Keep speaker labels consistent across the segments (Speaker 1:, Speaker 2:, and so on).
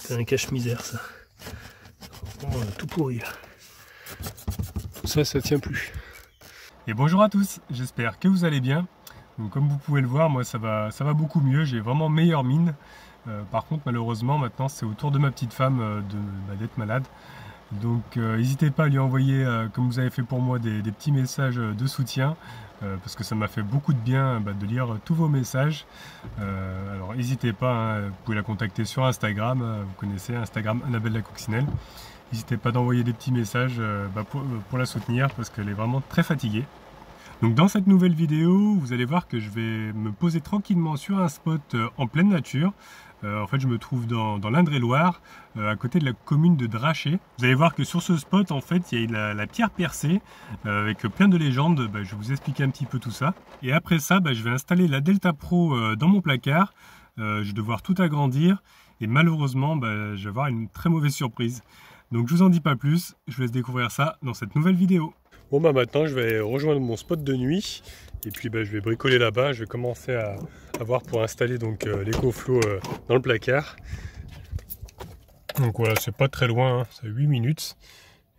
Speaker 1: C'est un cache-misère ça. Tout pourri là. Ça tient plus.
Speaker 2: Et bonjour à tous, j'espère que vous allez bien. Donc, comme vous pouvez le voir, moi ça va beaucoup mieux, j'ai vraiment meilleure mine. Par contre malheureusement maintenant c'est au tour de ma petite femme d'être malade. Donc n'hésitez pas à lui envoyer, comme vous avez fait pour moi, des petits messages de soutien. Parce que ça m'a fait beaucoup de bien de lire tous vos messages. Alors n'hésitez pas, hein, vous pouvez la contacter sur Instagram, vous connaissez Instagram Annabelle la Coccinelle. N'hésitez pas d'envoyer des petits messages pour la soutenir parce qu'elle est vraiment très fatiguée. Donc dans cette nouvelle vidéo, vous allez voir que je vais me poser tranquillement sur un spot en pleine nature. En fait, je me trouve dans l'Indre-et-Loire, à côté de la commune de Draché. Vous allez voir que sur ce spot, en fait, il y a la pierre percée, avec plein de légendes. Je vais vous expliquer un petit peu tout ça. Et après ça, je vais installer la Delta Pro dans mon placard. Je vais devoir tout agrandir. Et malheureusement, je vais avoir une très mauvaise surprise. Donc je vous en dis pas plus, je vous laisse découvrir ça dans cette nouvelle vidéo. Bon maintenant je vais rejoindre mon spot de nuit et puis je vais bricoler là-bas, je vais commencer à voir pour installer donc l'écoflow dans le placard. Donc voilà, c'est pas très loin, hein, c'est 8 minutes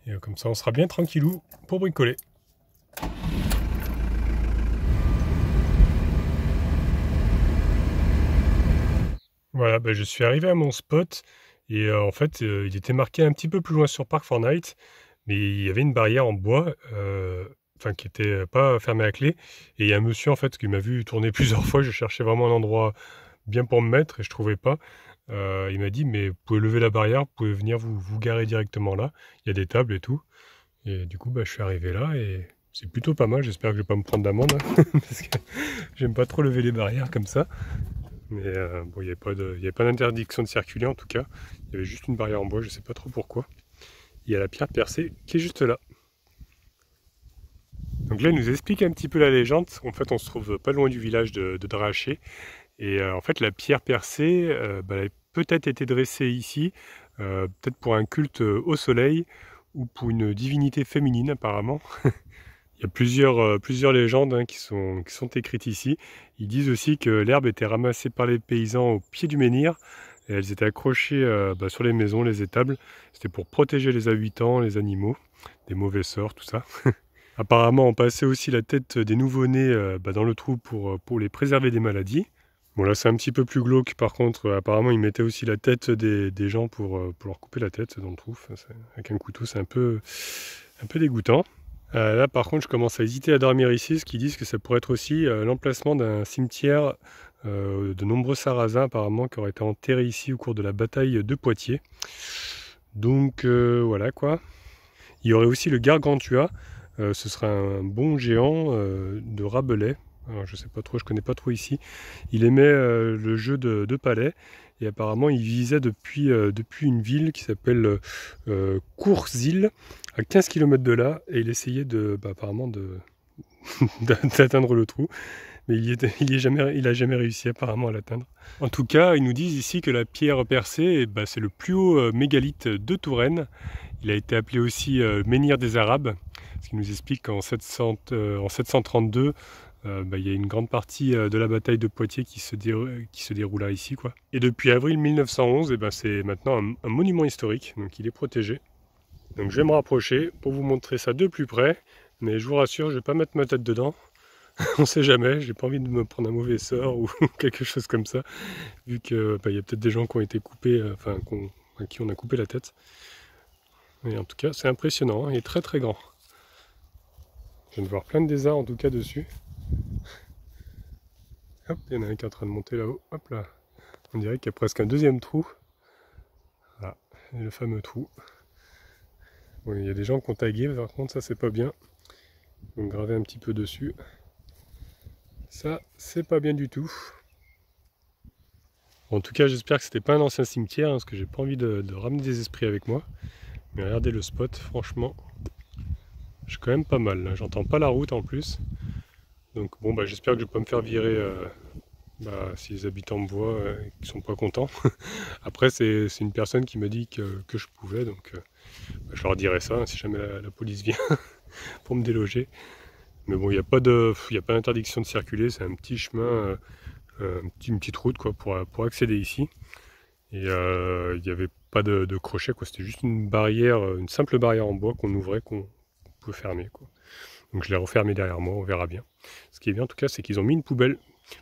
Speaker 2: et comme ça on sera bien tranquillou pour bricoler. Voilà, je suis arrivé à mon spot et en fait il était marqué un petit peu plus loin sur Park4Night. Mais il y avait une barrière en bois, qui n'était pas fermée à clé. Et il y a un monsieur en fait qui m'a vu tourner plusieurs fois. Je cherchais vraiment un endroit bien pour me mettre et je ne trouvais pas. Il m'a dit mais vous pouvez lever la barrière, vous pouvez venir vous garer directement là. Il y a des tables et tout. Et du coup je suis arrivé là et c'est plutôt pas mal. J'espère que je ne vais pas me prendre d'amende hein, parce que j'aime pas trop lever les barrières comme ça. Mais il n'y avait pas d'interdiction de circuler en tout cas. Il y avait juste une barrière en bois, je ne sais pas trop pourquoi. Il y a la pierre percée qui est juste là. Donc là, il nous explique un petit peu la légende. En fait, on se trouve pas loin du village de Draché. Et en fait, la pierre percée, elle a peut-être été dressée ici, peut-être pour un culte au soleil ou pour une divinité féminine apparemment. Il y a plusieurs légendes hein, qui sont écrites ici. Ils disent aussi que l'herbe était ramassée par les paysans au pied du menhir. Et elles étaient accrochées sur les maisons, les étables. C'était pour protéger les habitants, les animaux, des mauvais sorts, tout ça. Apparemment, on passait aussi la tête des nouveau-nés dans le trou pour les préserver des maladies. Bon là, c'est un petit peu plus glauque. Par contre, apparemment, ils mettaient aussi la tête des gens pour leur couper la tête dans le trou. Avec un couteau, c'est un peu dégoûtant. Là, par contre, je commence à hésiter à dormir ici, ce qui disent que ça pourrait être aussi l'emplacement d'un cimetière. De nombreux sarrasins apparemment qui auraient été enterrés ici au cours de la bataille de Poitiers. Donc voilà quoi. Il y aurait aussi le Gargantua, ce serait un bon géant de Rabelais. Alors, je sais pas trop, je connais pas trop ici. Il aimait le jeu de palais et apparemment il visait depuis une ville qui s'appelle Courcils, à 15 km de là, et il essayait apparemment d'atteindre le trou. Mais il a jamais réussi apparemment à l'atteindre. En tout cas, ils nous disent ici que la pierre percée, c'est le plus haut mégalithe de Touraine. Il a été appelé aussi menhir des Arabes, ce qui nous explique qu'en 732, il y a une grande partie de la bataille de Poitiers qui se déroula ici, quoi. Et depuis avril 1911, c'est maintenant un monument historique, donc il est protégé. Donc je vais me rapprocher pour vous montrer ça de plus près, mais je vous rassure, je ne vais pas mettre ma tête dedans. On sait jamais, j'ai pas envie de me prendre un mauvais sort ou quelque chose comme ça, vu que y a peut-être des gens qui ont été coupés, à qui on a coupé la tête. Mais en tout cas, c'est impressionnant, hein, il est très très grand. Je viens de voir plein de lézards en tout cas dessus. Hop, il y en a un qui est en train de monter là-haut. Hop là, on dirait qu'il y a presque un deuxième trou. Voilà, le fameux trou. Bon, il y a des gens qui ont tagué, par contre ça c'est pas bien. Donc graver un petit peu dessus. Ça, c'est pas bien du tout. En tout cas, j'espère que c'était pas un ancien cimetière, hein, parce que j'ai pas envie de ramener des esprits avec moi. Mais regardez le spot, franchement, je suis quand même pas mal. J'entends pas la route en plus. Donc bon, j'espère que je vais pas me faire virer si les habitants me voient et qu'ils sont pas contents. Après, c'est une personne qui m'a dit que je pouvais, donc je leur dirai ça hein, si jamais la police vient pour me déloger. Mais bon, il n'y a pas d'interdiction de circuler, c'est un petit chemin, une petite route quoi, pour accéder ici. Et il n'y avait pas de crochet, quoi. C'était juste une barrière, une simple barrière en bois qu'on ouvrait, qu'on pouvait fermer, quoi. Donc je l'ai refermé derrière moi, on verra bien. Ce qui est bien en tout cas, c'est qu'ils ont mis une poubelle.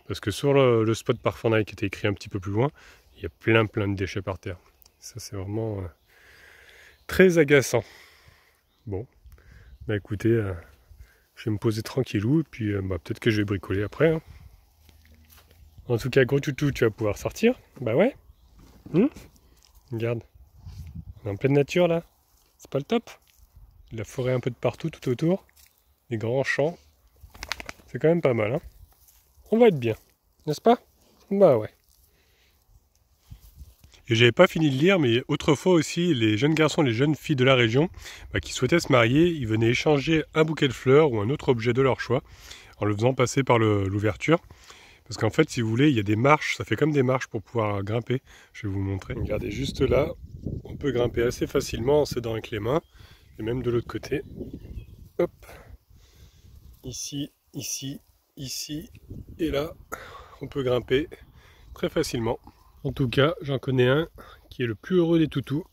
Speaker 2: Parce que sur le spot Park4Night qui était écrit un petit peu plus loin, il y a plein de déchets par terre. Ça c'est vraiment très agaçant. Bon, bah écoutez, je vais me poser tranquillou et puis peut-être que je vais bricoler après. Hein. En tout cas, gros toutou, tu vas pouvoir sortir. Bah ouais. Regarde, on est en pleine nature là. C'est pas le top. La forêt un peu de partout, tout autour. Les grands champs. C'est quand même pas mal, hein. On va être bien, n'est-ce pas? Bah ouais. Et j'avais pas fini de lire, mais autrefois aussi, les jeunes garçons, les jeunes filles de la région qui souhaitaient se marier, ils venaient échanger un bouquet de fleurs ou un autre objet de leur choix en le faisant passer par l'ouverture. Parce qu'en fait, si vous voulez, il y a des marches, ça fait comme des marches pour pouvoir grimper. Je vais vous montrer. Regardez, juste là, on peut grimper assez facilement en s'aidant avec les mains. Et même de l'autre côté. Hop. Ici, ici, ici. Et là, on peut grimper très facilement. En tout cas, j'en connais un qui est le plus heureux des toutous.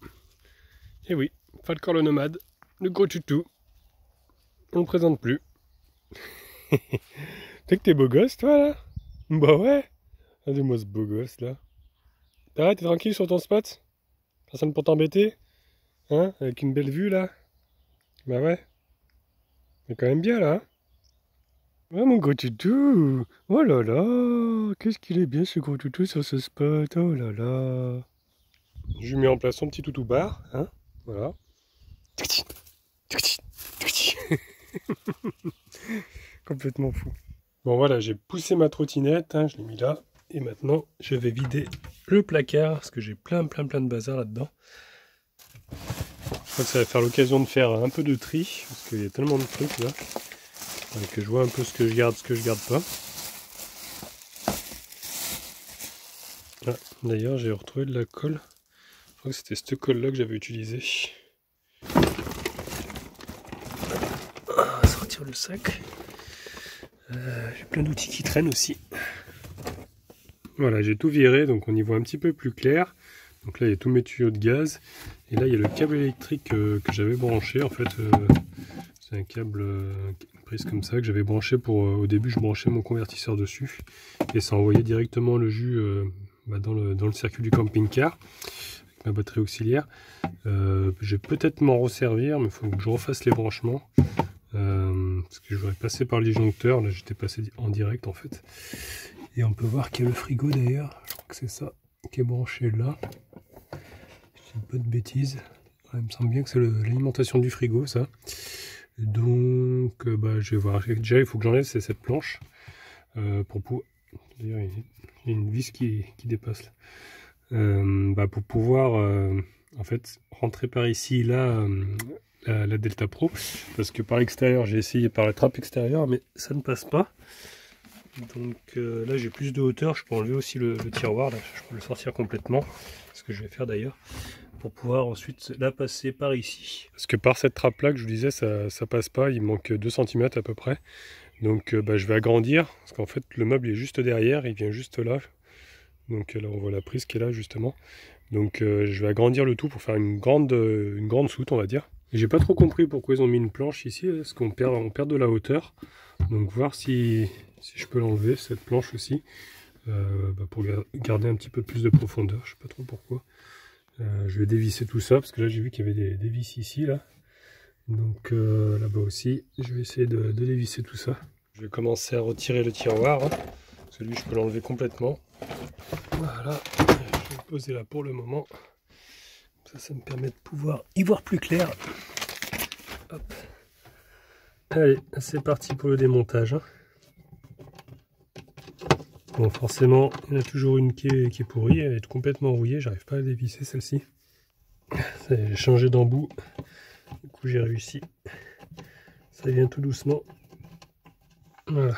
Speaker 2: Et oui, Falcor le nomade, le gros toutou. On le présente plus. Tu sais que t'es beau gosse, toi, là? Bah ouais. Regardez-moi ce beau gosse, là. T'es tranquille sur ton spot? Personne pour t'embêter? Hein? Avec une belle vue, là? Bah ouais. Mais quand même bien, là. Oh, mon gros toutou! Oh là là! Qu'est-ce qu'il est bien, ce gros toutou, sur ce spot? Oh là là! Je lui mets en place son petit toutou bar, hein? Voilà. Complètement fou. Bon voilà, j'ai poussé ma trottinette, hein, je l'ai mis là. Et maintenant, je vais vider le placard, parce que j'ai plein de bazar là-dedans. Je crois que ça va faire l'occasion de faire un peu de tri, parce qu'il y a tellement de trucs là. Que je vois un peu ce que je garde, ce que je garde pas. Ah, d'ailleurs, j'ai retrouvé de la colle. Je crois que c'était cette colle là que j'avais utilisée. On va sortir le sac. J'ai plein d'outils qui traînent aussi. Voilà, j'ai tout viré, donc on y voit un petit peu plus clair. Donc là, il y a tous mes tuyaux de gaz. Et là, il y a le câble électrique que j'avais branché. En fait, c'est un câble, une prise comme ça que j'avais branché pour... au début, je branchais mon convertisseur dessus. Et ça envoyait directement le jus dans le circuit du camping-car. Avec ma batterie auxiliaire. Je vais peut-être m'en resservir, mais il faut que je refasse les branchements. Parce que je voudrais passer par le disjoncteur. Là, j'étais passé en direct, en fait. Et on peut voir qu'il y a le frigo, d'ailleurs. Je crois que c'est ça qui est branché là. Je dis pas de bêtises. Ouais, il me semble bien que c'est l'alimentation du frigo, ça. Donc, je vais voir. Déjà, il faut que j'enlève cette planche. Pour pouvoir... D'ailleurs, il y a une vis qui dépasse là. Pour pouvoir, en fait, rentrer par ici, là, la Delta Pro. Parce que par l'extérieur, j'ai essayé par la trappe extérieure, mais ça ne passe pas. Donc là j'ai plus de hauteur, je peux enlever aussi le tiroir, là, je peux le sortir complètement, ce que je vais faire d'ailleurs, pour pouvoir ensuite la passer par ici. Parce que par cette trappe là que je vous disais, ça passe pas, il manque 2 cm à peu près. Donc je vais agrandir, parce qu'en fait le meuble est juste derrière, il vient juste là. Donc là on voit la prise qui est là justement. Donc je vais agrandir le tout pour faire une grande soute on va dire. J'ai pas trop compris pourquoi ils ont mis une planche ici, parce qu'on perd de la hauteur. Donc voir si je peux l'enlever, cette planche aussi, pour garder un petit peu plus de profondeur, je sais pas trop pourquoi. Je vais dévisser tout ça, parce que là j'ai vu qu'il y avait des vis ici, là. Donc là-bas aussi, je vais essayer de dévisser tout ça. Je vais commencer à retirer le tiroir, hein. Celui je peux l'enlever complètement. Voilà, je vais le poser là pour le moment. Ça me permet de pouvoir y voir plus clair. Hop. Allez, c'est parti pour le démontage. Hein. Bon, forcément, il y en a toujours une qui est pourrie, elle est complètement rouillée, j'arrive pas à dévisser celle-ci. J'ai changé d'embout, du coup j'ai réussi. Ça vient tout doucement. Voilà.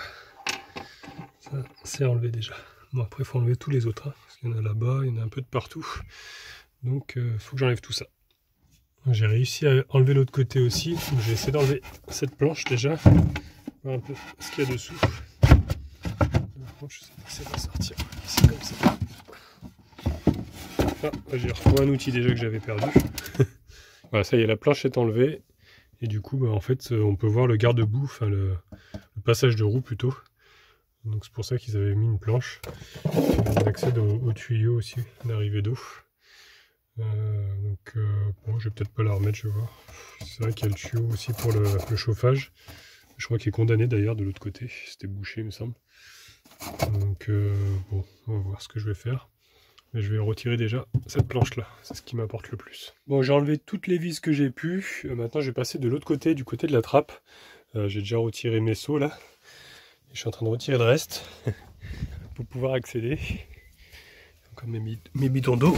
Speaker 2: Ça, c'est enlevé déjà. Bon, après, il faut enlever tous les autres, hein, parce qu'il y en a là-bas, il y en a un peu de partout. Donc, il faut que j'enlève tout ça. J'ai réussi à enlever l'autre côté aussi. Donc, je vais essayer d'enlever cette planche déjà. Voir un peu ce qu'il y a dessous. Je sais pas si elle va sortir. C'est comme ça. Ah, j'ai retrouvé un outil déjà que j'avais perdu. Voilà, ça y est, la planche est enlevée. Et du coup, bah, en fait, on peut voir le garde-boue, enfin le passage de roue plutôt. Donc c'est pour ça qu'ils avaient mis une planche. On accède au tuyau aussi d'arrivée d'eau. Bon, je vais peut-être pas la remettre, je vais voir. C'est vrai qu'il y a le tuyau aussi pour le chauffage. Je crois qu'il est condamné d'ailleurs de l'autre côté. C'était bouché, il me semble. Donc bon, on va voir ce que je vais faire. Mais je vais retirer déjà cette planche-là. C'est ce qui m'apporte le plus. Bon, j'ai enlevé toutes les vis que j'ai pu. Maintenant, je vais passer de l'autre côté, du côté de la trappe. J'ai déjà retiré mes seaux là. Et je suis en train de retirer le reste pour pouvoir accéder. Encore mes bidons d'eau.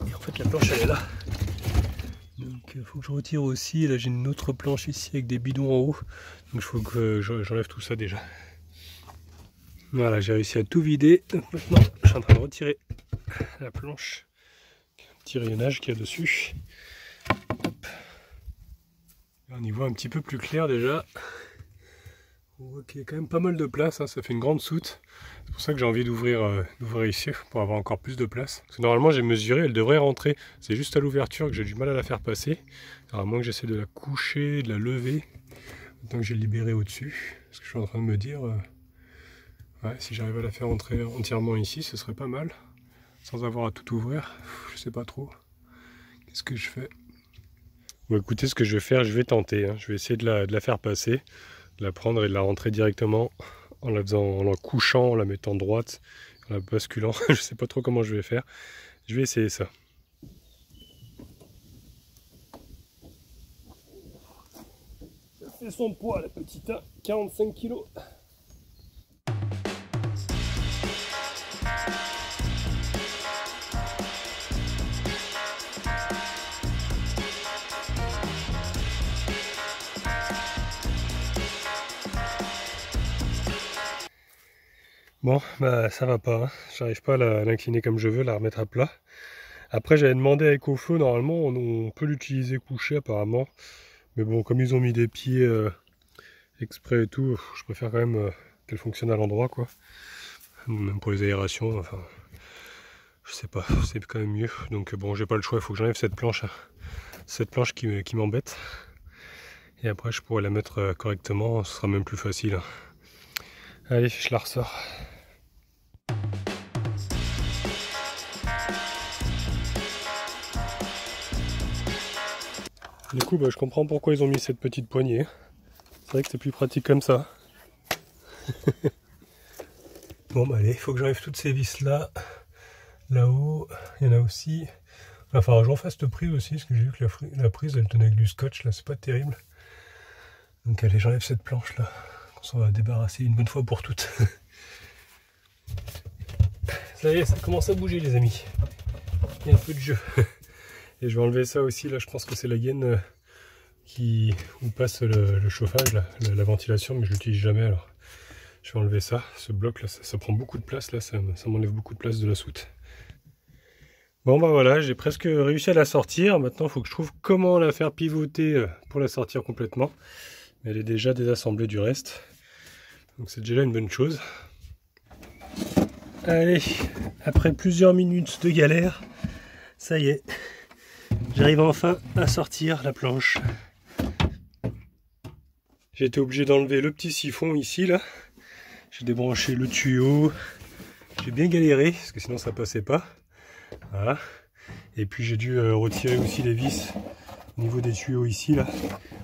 Speaker 2: Et en fait, la planche, elle est là. Donc, il faut que je retire aussi. Et là, j'ai une autre planche ici avec des bidons en haut. Donc, il faut que j'enlève tout ça déjà. Voilà, j'ai réussi à tout vider. Donc, maintenant, je suis en train de retirer la planche. Un petit rayonnage qu'il y a dessus. Hop. Là, on y voit un petit peu plus clair déjà. On voit qu'il y a quand même pas mal de place, hein. Ça fait une grande soute. C'est pour ça que j'ai envie d'ouvrir ici pour avoir encore plus de place. Parce que normalement j'ai mesuré, elle devrait rentrer. C'est juste à l'ouverture que j'ai du mal à la faire passer. Alors à moins que j'essaie de la coucher, de la lever. Maintenant que j'ai libéré au-dessus. Parce que je suis en train de me dire, ouais, si j'arrive à la faire entrer entièrement ici, ce serait pas mal. Sans avoir à tout ouvrir. Je sais pas trop. Qu'est-ce que je fais? Bon, écoutez, ce que je vais faire, je vais tenter. Hein. Je vais essayer de la faire passer. De la prendre et de la rentrer directement en la couchant, en la mettant droite, en la basculant. Je sais pas trop comment je vais faire. Je vais essayer ça. Ça fait son poids la petite, 45 kg. Bon, bah ça va pas, hein. J'arrive pas à l'incliner comme je veux, la remettre à plat. Après j'avais demandé à EcoFlow, normalement on peut l'utiliser couché apparemment. Mais bon, comme ils ont mis des pieds exprès et tout, je préfère quand même qu'elle fonctionne à l'endroit quoi. Même pour les aérations, enfin, je sais pas, c'est quand même mieux. Donc bon, j'ai pas le choix, il faut que j'enlève cette planche qui m'embête. Et après je pourrais la mettre correctement, ce sera même plus facile. Hein. Allez, je la ressors. Du coup, bah, je comprends pourquoi ils ont mis cette petite poignée. C'est vrai que c'est plus pratique comme ça. Bon, bah allez, il faut que j'enlève toutes ces vis là. Là-haut, il y en a aussi. Enfin, j'en fasse cette prise aussi, parce que j'ai vu que la prise, elle tenait avec du scotch, là, c'est pas terrible. Donc allez, j'enlève cette planche là. On s'en va débarrasser une bonne fois pour toutes. Ça y est, ça commence à bouger les amis. Il y a un peu de jeu. Et je vais enlever ça aussi, là je pense que c'est la gaine où passe le chauffage, la ventilation, mais je l'utilise jamais alors. Je vais enlever ça, ce bloc là, ça prend beaucoup de place là, ça m'enlève beaucoup de place de la soute. Bon bah voilà, j'ai presque réussi à la sortir. Maintenant il faut que je trouve comment la faire pivoter pour la sortir complètement. Mais elle est déjà désassemblée du reste. Donc c'est déjà là une bonne chose. Allez, après plusieurs minutes de galère, ça y est. J'arrive enfin à sortir la planche. J'ai été obligé d'enlever le petit siphon ici là. J'ai débranché le tuyau. J'ai bien galéré parce que sinon ça passait pas. Voilà. Et puis j'ai dû retirer aussi les vis au niveau des tuyaux ici là.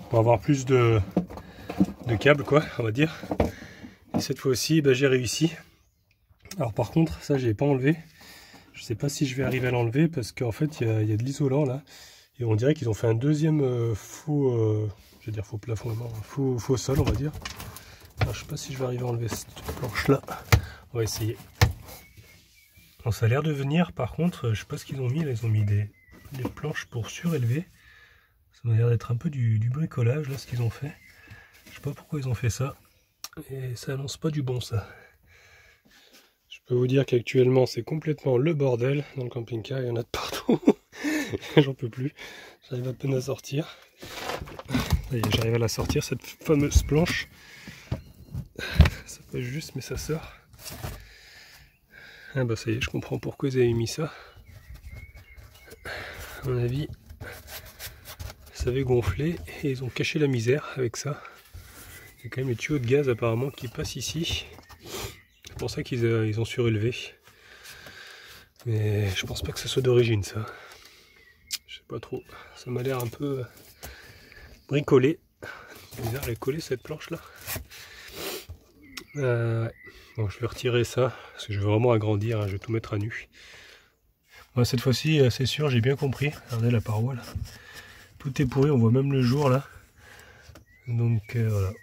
Speaker 2: Pour avoir plus de câbles quoi, on va dire. Et cette fois-ci, bah, j'ai réussi. Alors par contre, ça j'ai pas enlevé. Je sais pas si je vais arriver à l'enlever parce qu'en fait il y a de l'isolant là. Et on dirait qu'ils ont fait un deuxième faux plafond, faux sol on va dire. Alors, je sais pas si je vais arriver à enlever cette planche là. On va essayer. Bon, ça a l'air de venir, par contre, je sais pas ce qu'ils ont mis. Là, ils ont mis des planches pour surélever. Ça m'a l'air d'être un peu du bricolage là ce qu'ils ont fait. Je sais pas pourquoi ils ont fait ça. Et ça annonce pas du bon ça. Je peux vous dire qu'actuellement c'est complètement le bordel dans le camping-car, il y en a de partout. J'en peux plus, j'arrive à peine à sortir. J'arrive à la sortir cette fameuse planche. Ça passe juste mais ça sort. Ah bah ça y est, je comprends pourquoi ils avaient mis ça.
Speaker 1: à mon avis, ça avait gonflé et ils ont caché la misère avec ça. Il y a quand même les tuyaux de gaz apparemment qui passent ici. C'est pour ça qu'ils ont surélevé. Mais je pense pas que ça soit d'origine ça. Je sais pas trop. Ça m'a l'air un peu bricolé. C'est bizarre, elle est collée cette planche là. Ouais. Bon, je vais retirer ça parce que je veux vraiment agrandir. Hein, je vais tout mettre à nu. Ouais, cette fois-ci, c'est sûr, j'ai bien compris. Regardez la paroi là. Tout est pourri, on voit même le jour là. Donc voilà.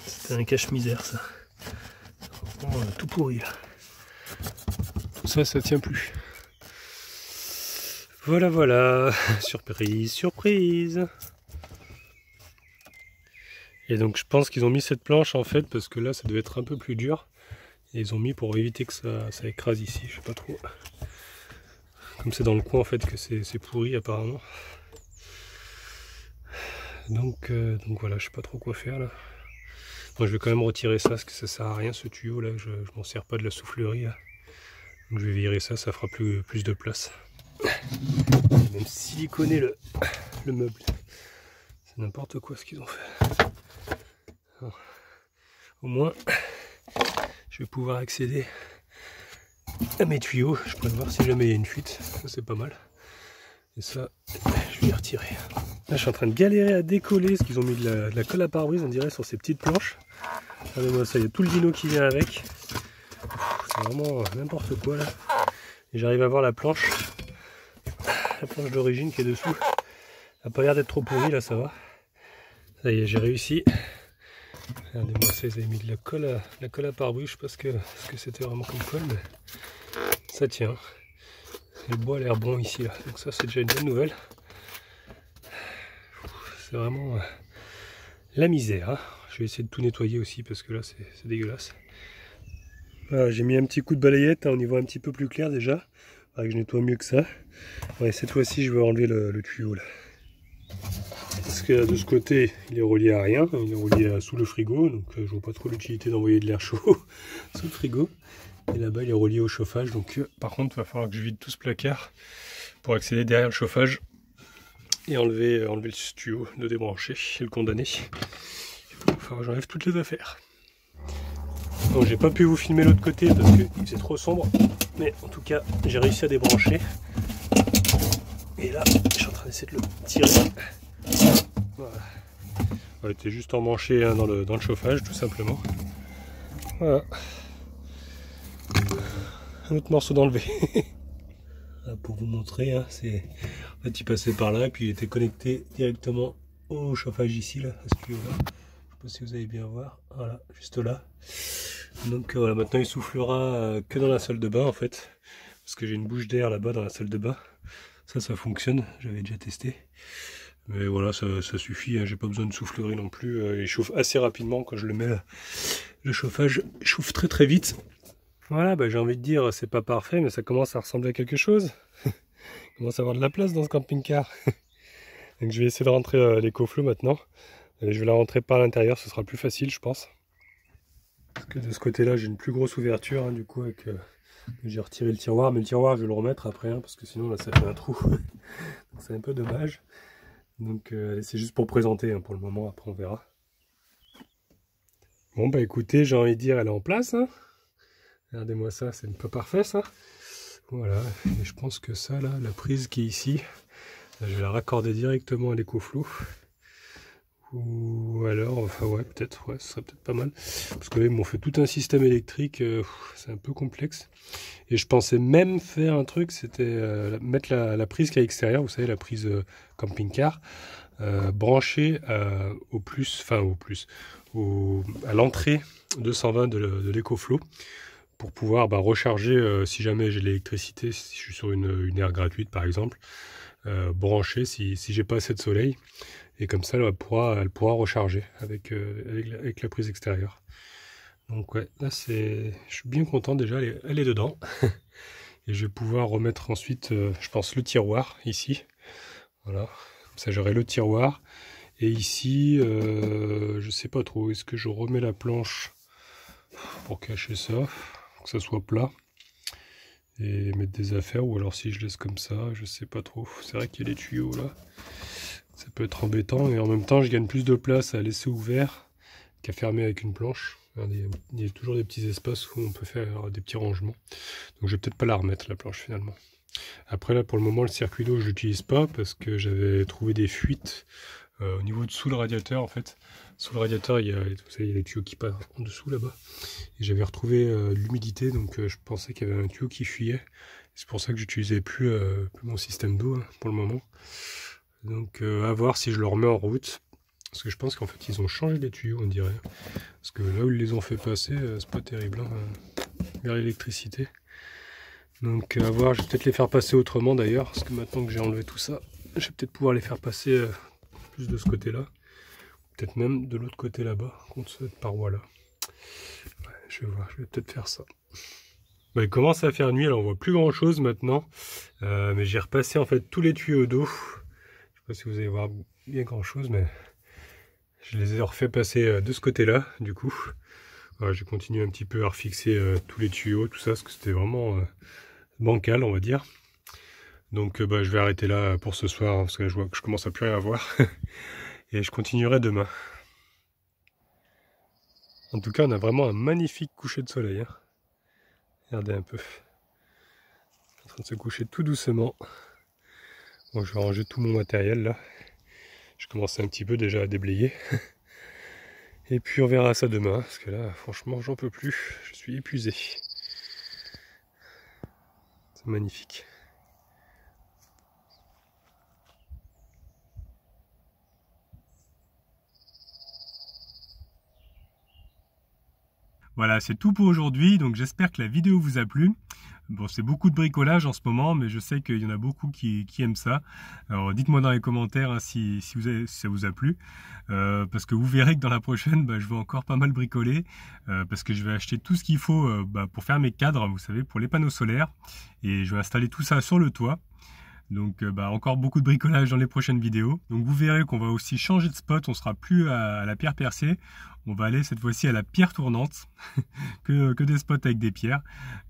Speaker 1: C'était un cache-misère ça. Oh, tout pourri là. Tout ça, ça tient plus. Voilà, voilà. Surprise, surprise. Et donc je pense qu'ils ont mis cette planche en fait parce que là ça devait être un peu plus dur. Et ils ont mis pour éviter que ça écrase ici, je sais pas trop. Comme c'est dans le coin en fait que c'est pourri apparemment. Donc voilà, je sais pas trop quoi faire là. Moi je vais quand même retirer ça parce que ça sert à rien ce tuyau là, je m'en sers pas de la soufflerie là. Donc je vais virer ça, ça fera plus de place. Même siliconer le meuble. C'est n'importe quoi ce qu'ils ont fait. Alors, au moins je vais pouvoir accéder à mes tuyaux. Je pourrais voir si jamais il y a une fuite. Ça c'est pas mal. Et ça, je vais les retirer. Là je suis en train de galérer à décoller parce qu'ils ont mis de la colle à pare-brise on dirait sur ces petites planches. Regardez-moi ça, il y a tout le lino qui vient avec. C'est vraiment n'importe quoi là. Et j'arrive à voir la planche d'origine qui est dessous. Elle n'a pas l'air d'être trop pourrie là, ça va. Ça y est, j'ai réussi. Regardez-moi ça, ils avaient mis de la colle à pare-brise. Je sais pas ce que c'était vraiment comme colle, mais ça tient. Le bois a l'air bon ici là. Donc ça c'est déjà une bonne nouvelle. C'est vraiment la misère. Hein. Je vais essayer de tout nettoyer aussi parce que là c'est dégueulasse. Voilà, j'ai mis un petit coup de balayette, hein, on y voit un petit peu plus clair déjà. Il faudrait que je nettoie mieux que ça. Ouais, cette fois-ci je vais enlever le tuyau là. Parce que de ce côté il est relié à rien, il est relié sous le frigo, donc je vois pas trop l'utilité d'envoyer de l'air chaud sous le frigo. Et là-bas il est relié au chauffage, donc par contre il va falloir que je vide tout ce placard pour accéder derrière le chauffage et enlever le tuyau, le débrancher et le condamner. Il va falloir que j'enlève toutes les affaires. Donc j'ai pas pu vous filmer l'autre côté parce que c'est trop sombre, mais en tout cas j'ai réussi à débrancher. Et là je suis en train d'essayer de le tirer. Voilà. On était juste emmanché hein, dans le chauffage tout simplement. Voilà. Un autre morceau d'enlevé. Pour vous montrer, hein, en fait il passait par là et puis il était connecté directement au chauffage ici là, à ce tuyau là. Je sais pas si vous allez bien voir. Voilà, juste là. Donc voilà, maintenant il soufflera que dans la salle de bain en fait. Parce que j'ai une bouche d'air là-bas dans la salle de bain. Ça fonctionne, j'avais déjà testé. Mais voilà, ça suffit, hein, j'ai pas besoin de soufflerie non plus. Il chauffe assez rapidement quand je le mets là. Le chauffage chauffe très très vite. Voilà, bah, j'ai envie de dire, c'est pas parfait, mais ça commence à ressembler à quelque chose. Il commence à avoir de la place dans ce camping-car. Donc je vais essayer de rentrer l'écoflow maintenant. Je vais la rentrer par l'intérieur, ce sera plus facile je pense. Parce que de ce côté-là, j'ai une plus grosse ouverture, hein, du coup, avec... j'ai retiré le tiroir, mais le tiroir je vais le remettre après, hein, parce que sinon là ça fait un trou. C'est un peu dommage. Donc c'est juste pour présenter hein, pour le moment, après on verra. Bon bah écoutez, j'ai envie de dire elle est en place. Hein. Regardez-moi ça, c'est pas parfait ça. Voilà, et je pense que ça là, la prise qui est ici, là, je vais la raccorder directement à l'écoflow. Ou alors, enfin ouais, peut-être, ouais, ce serait peut-être pas mal. Parce que là, ils m'ont fait tout un système électrique, c'est un peu complexe. Et je pensais même faire un truc, c'était mettre la prise qui est à l'extérieur, vous savez, la prise camping-car, branchée à l'entrée 220 de l'EcoFlow, pour pouvoir recharger si jamais j'ai l'électricité, si je suis sur une aire gratuite par exemple, brancher si j'ai pas assez de soleil. Et comme ça, elle pourra recharger avec la prise extérieure. Donc ouais, là je suis bien content déjà, elle est dedans. Et je vais pouvoir remettre ensuite, je pense, le tiroir ici. Voilà, comme ça j'aurai le tiroir. Et ici, je sais pas trop, est-ce que je remets la planche pour cacher ça, que ça soit plat.
Speaker 2: et mettre des affaires, ou alors si je laisse comme ça, je sais pas trop. C'est vrai qu'il y a des tuyaux là, ça peut être embêtant, et en même temps je gagne plus de place à laisser ouvert qu'à fermer avec une planche. Regardez, il y a toujours des petits espaces où on peut faire des petits rangements. Donc je vais peut-être pas la remettre la planche finalement. Après là pour le moment le circuit d'eau je l'utilise pas parce que j'avais trouvé des fuites au niveau de sous le radiateur en fait. Sous le radiateur il y a, vous savez, il y a les tuyaux qui passent en dessous là-bas. Et j'avais retrouvé l'humidité, donc je pensais qu'il y avait un tuyau qui fuyait. C'est pour ça que j'utilisais plus mon système d'eau hein, pour le moment. Donc à voir si je le remets en route. Parce que je pense qu'en fait ils ont changé les tuyaux on dirait. Parce que là où ils les ont fait passer, c'est pas terrible hein, vers l'électricité. Donc à voir, je vais peut-être les faire passer autrement d'ailleurs. Parce que maintenant que j'ai enlevé tout ça, je vais peut-être pouvoir les faire passer plus de ce côté-là. Peut-être même de l'autre côté là-bas, contre cette paroi-là. Ouais, je vais voir, je vais peut-être faire ça. Bah, il commence à faire nuit, alors on voit plus grand chose maintenant. Mais j'ai repassé en fait tous les tuyaux d'eau. Je sais pas si vous allez voir bien grand chose, mais je les ai refait passer de ce côté-là, du coup. Voilà, j'ai continué un petit peu à refixer tous les tuyaux, tout ça, parce que c'était vraiment bancal, on va dire. Donc bah, je vais arrêter là pour ce soir, parce que je vois que je commence à plus rien voir. Et je continuerai demain. En tout cas, on a vraiment un magnifique coucher de soleil. Hein. Regardez un peu. En train de se coucher tout doucement. Bon, je vais ranger tout mon matériel là. Je commence un petit peu déjà à déblayer. Et puis on verra ça demain, parce que là, franchement, j'en peux plus. Je suis épuisé. C'est magnifique. Voilà, c'est tout pour aujourd'hui, donc j'espère que la vidéo vous a plu. Bon, c'est beaucoup de bricolage en ce moment, mais je sais qu'il y en a beaucoup qui aiment ça. Alors dites-moi dans les commentaires hein, si ça vous a plu. Parce que vous verrez que dans la prochaine, je vais encore pas mal bricoler. Parce que je vais acheter tout ce qu'il faut pour faire mes cadres, vous savez, pour les panneaux solaires. Et je vais installer tout ça sur le toit. Donc encore beaucoup de bricolage dans les prochaines vidéos. Donc vous verrez qu'on va aussi changer de spot, on sera plus à la pierre percée. On va aller cette fois-ci à la pierre tournante, que des spots avec des pierres.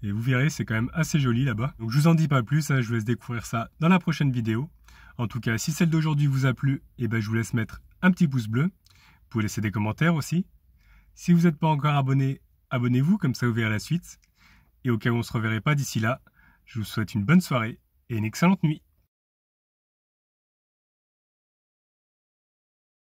Speaker 2: Et vous verrez, c'est quand même assez joli là-bas. Donc je vous en dis pas plus, hein, je vous laisse découvrir ça dans la prochaine vidéo. En tout cas, si celle d'aujourd'hui vous a plu, je vous laisse mettre un petit pouce bleu. Vous pouvez laisser des commentaires aussi. Si vous n'êtes pas encore abonné, abonnez-vous, comme ça vous verrez la suite. Et au cas où on ne se reverrait pas d'ici là, je vous souhaite une bonne soirée et une excellente nuit.